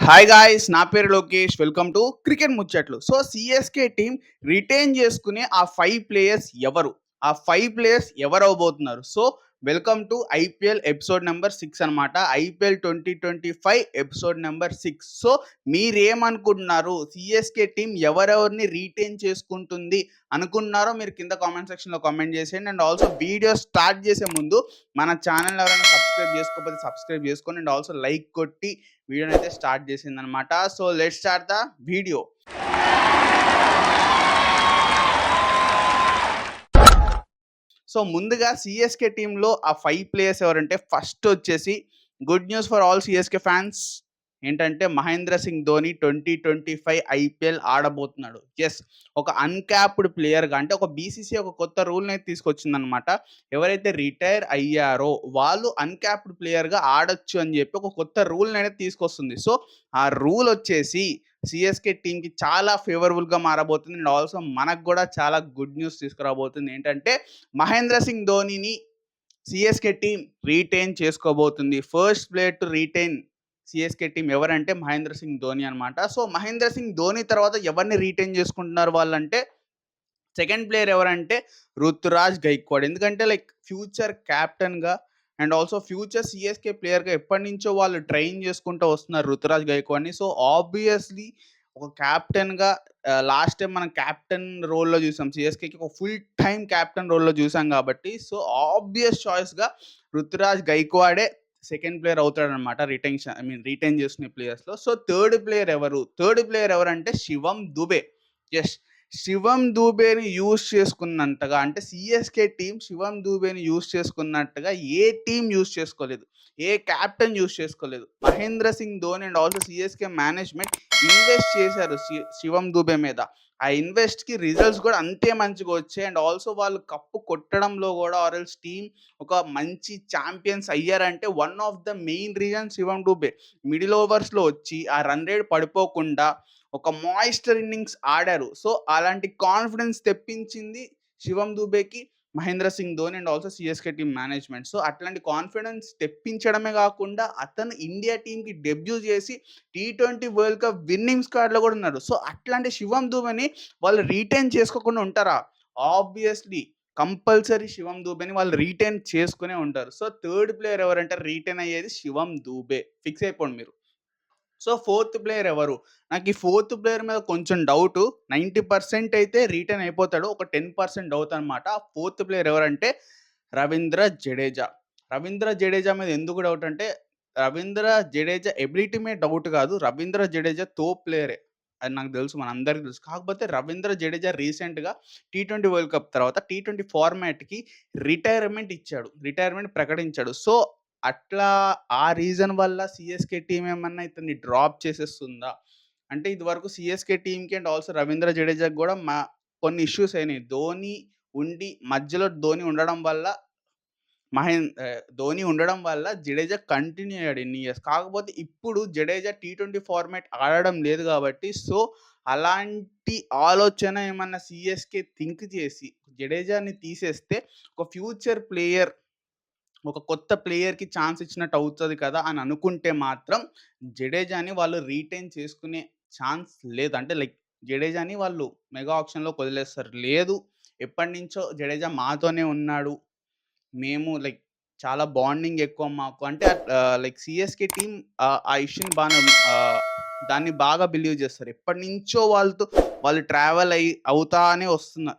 Hi guys, నా పేరు Lokesh. Welcome to cricket ముచ్చట్లు. సో సిఎస్కే టీం రిటైన్ చేసుకునే ఆ 5 ప్లేయర్స్ ఎవరు? ఆ 5 ప్లేయర్స్ ఎవరవబోతున్నారు? So welcome to IPL episode number 6 అనమాట. IPL 2025 episode number 6. సో మీరేమనుకుంటున్నారు? సిఎస్కే టీం ఎవరెవరిని రిటైన్ చేసుకుంటుంది అనుకున్నారో మీరు కింద కామెంట్ సెక్షన్లో కామెంట్ చేసేయండి. అండ్ ఆల్సో వీడియో స్టార్ట్ చేసే ముందు మన ఛానల్ ఎవరైనా సబ్స్క్రైబ్ చేసుకోకపోతే సబ్స్క్రైబ్ చేసుకోండి. అండ్ ఆల్సో లైక్ కొట్టి వీడియోని అయితే స్టార్ట్ చేసిందనమాట. So let's start the video. So ముందుగా సిఎస్కే టీంలో ఆ 5 ప్లేయర్స్ ఎవరంటే ఫస్ట్ వచ్చేసి good news for all CSK fans ఏంటంటే మహేంద్ర సింగ్ ధోని 2025 ఐపీఎల్ ఆడబోతున్నాడు. ఎస్, ఒక అన్క్యాప్డ్ ప్లేయర్గా అంటే ఒక బీసీసీ ఒక కొత్త రూల్ని అయితే తీసుకొచ్చిందనమాట. ఎవరైతే రిటైర్ అయ్యారో వాళ్ళు అన్క్యాప్డ్ ప్లేయర్గా ఆడొచ్చు అని చెప్పి ఒక కొత్త రూల్ని అయితే తీసుకొస్తుంది. సో ఆ రూల్ వచ్చేసి సిఎస్కే టీంకి చాలా ఫేవరబుల్గా మారబోతుంది. అండ్ ఆల్సో మనకు కూడా చాలా గుడ్ న్యూస్ తీసుకురాబోతుంది. ఏంటంటే మహేంద్ర సింగ్ ధోనిని సిఎస్కే టీం రీటైన్ చేసుకోబోతుంది. First player to retain CSK team ఎవరంటే మహేంద్ర సింగ్ ధోని అనమాట. సో మహేంద్ర సింగ్ ధోని తర్వాత ఎవరిని రీటైన్ చేసుకుంటున్నారు వాళ్ళంటే సెకండ్ ప్లేయర్ ఎవరంటే రుతురాజ్ గైక్వాడ్. ఎందుకంటే లైక్ ఫ్యూచర్ క్యాప్టెన్గా అండ్ ఆల్సో ఫ్యూచర్ సిఎస్కే ప్లేయర్గా ఎప్పటి నుంచో వాళ్ళు ట్రైన్ చేసుకుంటూ వస్తున్నారు రుతురాజ్ గైక్వాడ్ని. సో ఆబ్వియస్లీ ఒక క్యాప్టెన్గా లాస్ట్ టైం మనం క్యాప్టెన్ రోల్లో చూసాం, సిఎస్కేకి ఒక ఫుల్ టైం క్యాప్టెన్ రోల్లో చూసాం కాబట్టి సో ఆబ్వియస్ చాయిస్గా రుతురాజ్ గైక్వాడే సెకండ్ ప్లేయర్ అవుతాడనమాట రిటైన్ చేసుకునే ప్లేయర్స్లో. సో థర్డ్ ప్లేయర్ ఎవరంటే శివం దుబే. ఎస్, శివం దూబేని యూజ్ చేసుకున్నంతగా అంటే సిఎస్కే టీం శివం దూబేని యూజ్ చేసుకున్నట్టుగా ఏ టీం యూజ్ చేసుకోలేదు, ఏ క్యాప్టెన్ యూజ్ చేసుకోలేదు. Mahendra Singh Dhoni and also CSK management invest చేశారు శివం దూబే మీద. ఆ ఇన్వెస్ట్కి రిజల్ట్స్ కూడా అంతే మంచిగా వచ్చాయి. అండ్ ఆల్సో వాళ్ళు కప్పు కొట్టడంలో కూడా ఆర్ఎల్స్ టీం ఒక మంచి ఛాంపియన్స్ అయ్యారంటే one of the main reason Shivam Dube. Middle ఓవర్స్లో వచ్చి ఆ రన్ రేట్ పడిపోకుండా ఒక మాయిస్టర్ ఇన్నింగ్స్ ఆడారు. సో అలాంటి కాన్ఫిడెన్స్ తెప్పించింది శివం దూబేకి Mahendra Singh Dhoni and also CSK team management. So అట్లాంటి కాన్ఫిడెన్స్ తెప్పించడమే కాకుండా అతను ఇండియా టీంకి డెబ్యూ చేసి T20 వరల్డ్ కప్ విన్నింగ్ స్క్వాడ్లో కూడా ఉన్నారు. సో అట్లాంటి శివం దూబేని వాళ్ళు రీటైన్ చేసుకోకుండా ఉంటారా? ఆబ్వియస్లీ కంపల్సరీ శివం దూబేని వాళ్ళు రీటైన్ చేసుకునే ఉంటారు. సో థర్డ్ ప్లేయర్ ఎవరంటే రీటైన్ అయ్యేది శివం దూబే. ఫిక్స్ అయిపోండి మీరు. సో ఫోర్త్ ప్లేయర్ ఎవరు? నాకు ఈ ఫోర్త్ ప్లేయర్ మీద కొంచెం డౌటు. 90% అయితే రిటైన్ అయిపోతాడు. ఒక 10% డౌట్ అనమాట. ఫోర్త్ ప్లేయర్ ఎవరంటే రవీంద్ర జడేజా. రవీంద్ర జడేజా మీద ఎందుకు డౌట్ అంటే రవీంద్ర జడేజా ఎబిలిటీ మీద డౌట్ కాదు. రవీంద్ర జడేజా ప్లేయరే. అది నాకు తెలుసు, మనందరికీ తెలుసు. కాకపోతే రవీంద్ర జడేజా రీసెంట్‌గా T20 వరల్డ్ కప్ తర్వాత T20 ఫార్మాట్‌కి రిటైర్మెంట్ ప్రకటించాడు. సో అట్లా ఆ రీజన్ వల్ల సిఎస్కే టీం ఏమన్నా ఇతన్ని డ్రాప్ చేసేస్తుందా? అంటే ఇదివరకు సిఎస్కే టీమ్‌కి అండ్ ఆల్సో రవీంద్ర జడేజాకి గూడా కొన్ని ఇష్యూస్ అయినాయి. ధోని ఉండడం వల్ల ధోని ఉండడం వల్ల జడేజా కంటిన్యూ అయ్యాడు ఇన్ని ఇయర్స్. కాకపోతే ఇప్పుడు జడేజా T20 ఫార్మాట్ ఆడడం లేదు కాబట్టి సో అలాంటి ఆలోచన ఏమన్నా సిఎస్కే థింక్ చేసి జడేజాని తీసేస్తే ఒక ఫ్యూచర్ ప్లేయర్, ఒక కొత్త ప్లేయర్‌కి ఛాన్స్ ఇచ్చినట్టు అవుతది కదా అని అనుకుంటే మాత్రం జడేజాని వాళ్ళు రీటైన్ చేసుకునే ఛాన్స్ లేదు. అంటే లైక్ జడేజాని వాళ్ళు మెగా ఆక్షన్‌లోకి వదిలేస్తారు. లేదు, ఎప్పటినుంచో జడేజా మాతోనే ఉన్నాడు. మేము లైక్ చాలా బాండింగ్ ఎక్కువ మాకు అంటే లైక్ సిఎస్కే టీమ్ ఆ ఇష్యూని దాన్ని బాగా బిలీవ్ చేస్తారు. ఎప్పటినుంచో వాళ్ళు ట్రావెల్ అవుతానే వస్తున్నారు.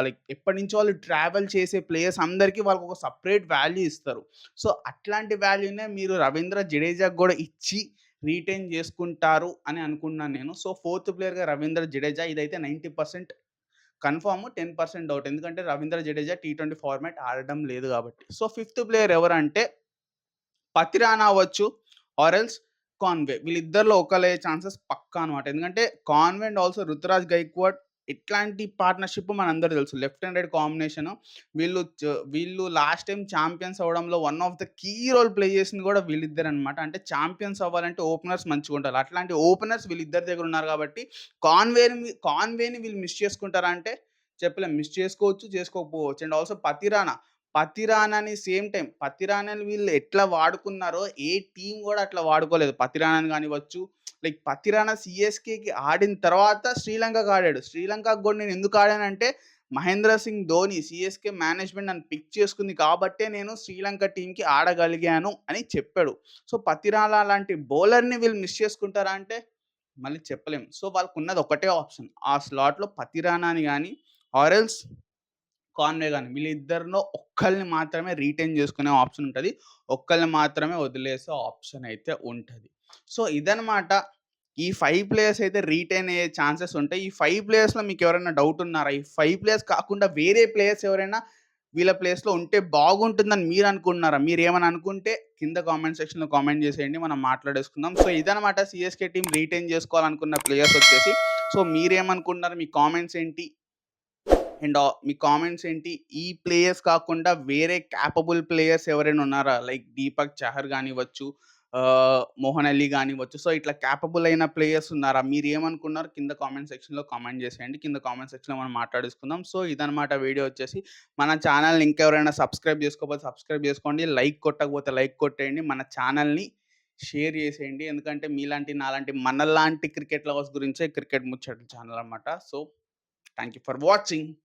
లైక్ ఎప్పటినుంచో వాళ్ళు ట్రావెల్ చేసే ప్లేయర్స్ అందరికీ వాళ్ళకొక సెపరేట్ వాల్యూ ఇస్తారు. సో అట్లాంటి వాల్యూనే మీరు రవీంద్ర జడేజాకి గూడా ఇచ్చి రీటైన్ చేసుకుంటారు అని అనుకున్నాను నేను. సో ఫోర్త్ ప్లేయర్‌గా రవీంద్ర జడేజా. ఇదైతే 90% కన్ఫర్మ్, 10% డౌట్. ఎందుకంటే రవీంద్ర జడేజా T20 ఫార్మాట్ ఆడడం లేదు కాబట్టి. సో ఫిఫ్త్ ప్లేయర్ ఎవరంటే పతిరానా అవ్వచ్చు ఆర్ ఎల్స్ కాన్వే. వీళ్ళిద్దరిలో ఒకళ్ళయ్యే ఛాన్సెస్ పక్కా అనమాట. ఎందుకంటే Conway and also Ruturaj Gaikwad ఇట్లాంటి పార్ట్నర్‌షిప్ మనందరికీ తెలుసు. Left and right combination. వీళ్ళు లాస్ట్ టైమ్ ఛాంపియన్స్ అవ్వడంలో one of the key role play చేసింది కూడా వీళ్ళిద్దరనమాట. అంటే ఛాంపియన్స్ అవ్వాలంటే ఓపెనర్స్ మంచిగుండాలి. అట్లాంటి ఓపెనర్స్ వీళ్ళిద్దరి దగ్గర ఉన్నారు కాబట్టి కాన్వేని వీళ్ళు మిస్ చేసుకుంటారా అంటే చెప్పలేం. మిస్ చేసుకోవచ్చు, చేసుకోకపోవచ్చు. And also Pathirana. పతిరానాని సేమ్ టైమ్ పతిరానాని వీళ్ళు ఎట్లా వాడుకున్నారో ఏ టీమ్ గూడా అట్లా వాడుకోలేదు. పతిరానాని గానివ్వచ్చు, లైక్ పతిరానా సీఎస్‌కేకి ఆడిన తర్వాత శ్రీలంకకి ఆడాడు. శ్రీలంకకి గూడా నేనెందుకు ఆడానంటే, మహేంద్ర సింగ్ ధోని సీఎస్‌కే మేనేజ్‌మెంట్ నన్ను పిక్ చేసుకుంది కాబట్టే నేను శ్రీలంక టీమ్‌కి ఆడగలిగాను అని చెప్పాడు. సో, పతిరానా లాంటి బౌలర్‌ని వీళ్ళు మిస్ చేసుకుంటారా అంటే, మళ్ళీ చెప్పలేం. సో, వాళ్ళకున్నది ఒకటే ఆప్షన్. ఆ స్లాట్‌లో పతిరానాని గాని ఆర్ ఎల్స్ కాన్వే గాని వీళ్ళిద్దరిలో ఒక్కళ్ళని మాత్రమే రీటైన్ చేసుకునే ఆప్షన్ ఉంటది. ఒక్కళ్ళని మాత్రమే వదిలేసే ఆప్షన్ అయితే ఉంటది. సో, ఇదనమాట. ఈ 5 ప్లేయర్స్ అయితే రీటైన్ అయ్యే ఛాన్సెస్ ఉంటాయి. ఈ 5 ప్లేయర్స్‌లో మీకెవరైనా డౌట్ ఉన్నారా? ఈ 5 ప్లేయర్స్ కాకుండా వేరే ప్లేయర్స్ ఎవరైనా వీళ్ళ ప్లేస్‌లో ఉంటే బాగుంటుందని మీరనుకుంటున్నారా? మీరేమైనా అనుకుంటే కింద కామెంట్ సెక్షన్‌లో కామెంట్ చేసేయండి. మనం మాట్లాడేసుకుందాం. సో, ఇదనమాట సీఎస్‌కే టీమ్ రీటైన్ చేసుకోవాలనుకున్న ప్లేయర్స్ వచ్చేసి. సో, మీరేమనుకుంటున్నారు? మీ కామెంట్స్ ఏంటి? అండ్ మీ కామెంట్స్ ఏంటి? ఈ ప్లేయర్స్ కాకుండా వేరే క్యాపబుల్ ప్లేయర్స్ ఎవరైనా ఉన్నారా? లైక్ దీపక్ చహర్ గానివ్వచ్చు, మోహన్ అలీ గానివ్వచ్చు. సో, ఇట్లా క్యాపబుల్ అయిన ప్లేయర్స్ ఉన్నారా? మీరేమనుకున్నారు? కింద కామెంట్ సెక్షన్‌లో కామెంట్ చేసేయండి. కింద కామెంట్ సెక్షన్‌లో మనం మాట్లాడేసుకుందాం. సో, ఇదనమాట వీడియో వచ్చేసి. మన ఛానెల్‌ని ఇంకెవరైనా సబ్స్క్రైబ్ చేసుకోకపోతే సబ్స్క్రైబ్ చేసుకోండి. లైక్ కొట్టకపోతే లైక్ కొట్టేయండి. మన ఛానెల్‌ని షేర్ చేసేయండి. ఎందుకంటే మీలాంటి, నాలాంటి మనలాంటి క్రికెట్ లవర్స్ గురించే క్రికెట్ ముచ్చట్లు ఛానెల్ అనమాట. So, thank you for watching.